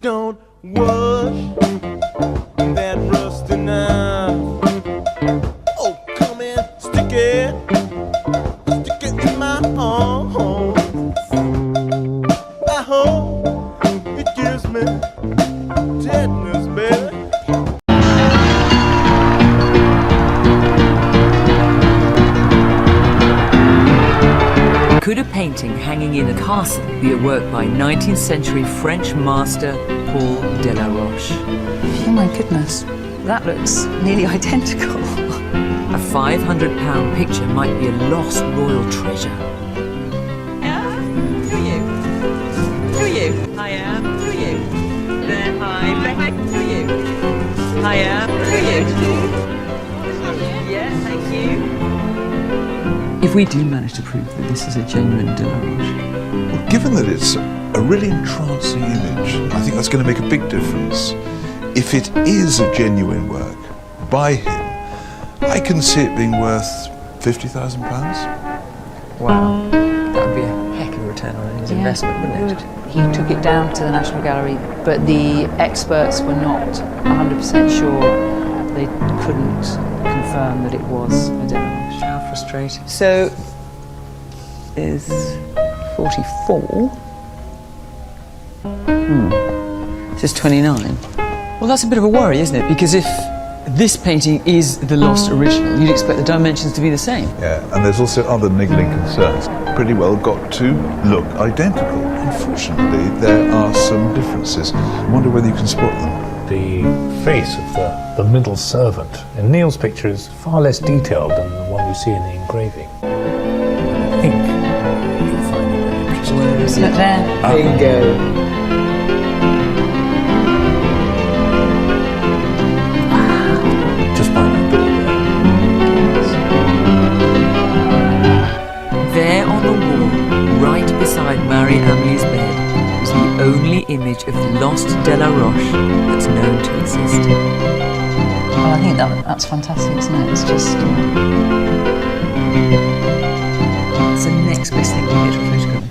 Don't wash that rusty knife. Oh, come and stick it in my arm. I hope it gives me tetanus, baby. Could a painting hanging in a castle be a work by 19th century French master Paul Delaroche? Oh my goodness, that looks nearly identical. A £500 picture might be a lost royal treasure. Who are you? Who are you? I am. Who are you? There, hi, back. Who are you? I am. Who are you? Yeah, thank you. If we do manage to prove that this is a genuine Delaroche. Well, given that it's a really entrancing image, I think that's going to make a big difference. If it is a genuine work by him, I can see it being worth £50,000. Wow, that would be a heck of a return on his investment, wouldn't it? He took it down to the National Gallery, but the experts were not 100% sure. They couldn't confirm that it was a Delaroche. How frustrating. So, is 44? This is 29. Well, that's a bit of a worry, isn't it? Because if this painting is the lost original, you'd expect the dimensions to be the same. Yeah, and there's also other niggling concerns. Pretty well got to look identical. Unfortunately, there are some differences. I wonder whether you can spot them. The face of the middle servant in Neil's picture is far less detailed than the one you see in the engraving. I think you'll find it very interesting. Where is it? Look there. There you go. Just by that bit There on the wall, right beside Marie-Amelie's bed, is the only image of the lost Delaroche that's known to exist. Well, I think that's fantastic, isn't it? It's just... it's the next best thing to get a photograph.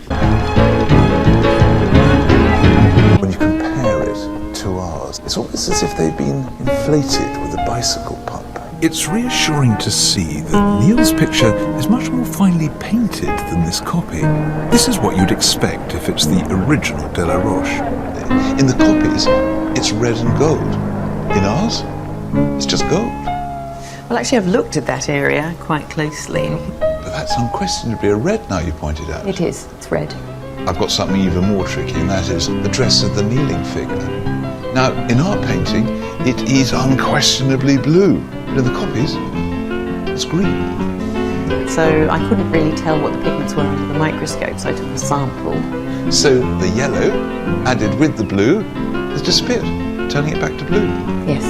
When you compare it to ours, it's almost as if they've been inflated with a bicycle pump. It's reassuring to see that Neil's picture is much more finely painted than this copy. This is what you'd expect if it's the original Delaroche. In the copies, it's red and gold. In ours, it's just gold. Well, actually, I've looked at that area quite closely. But that's unquestionably a red now, you pointed out. It is. It's red. I've got something even more tricky, and that is the dress of the kneeling figure. Now, in our painting, it is unquestionably blue. But in the copies, it's green. So I couldn't really tell what the pigments were under the microscope, so I took a sample. So the yellow, added with the blue, has disappeared, turning it back to blue. Yes.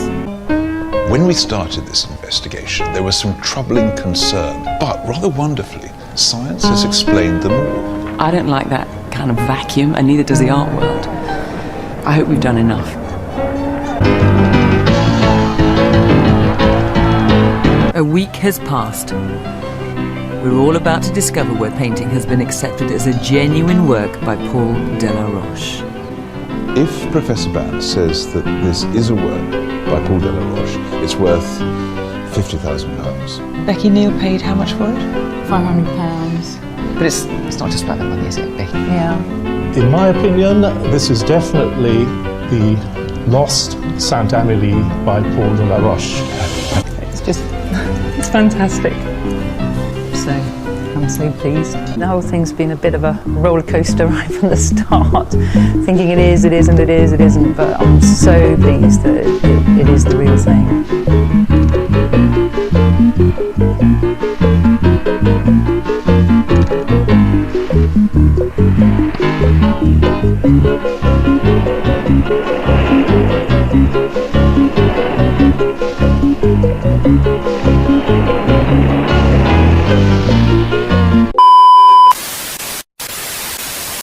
When we started this investigation, there was some troubling concern, but rather wonderfully, science has explained them all. I don't like that kind of vacuum, and neither does the art world. I hope we've done enough. A week has passed. We're all about to discover where painting has been accepted as a genuine work by Paul Delaroche. If Professor Band says that this is a work by Paul Delaroche, it's worth £50,000. Becky Neal paid how much for it? £500. But it's not just about the money, is it, Becky? Yeah. In my opinion, this is definitely the lost Saint-Amélie by Paul Delaroche. It's fantastic. So, I'm so pleased. The whole thing's been a bit of a roller coaster right from the start. Thinking it is, it isn't, it is, it isn't, but I'm so pleased that it is the real thing.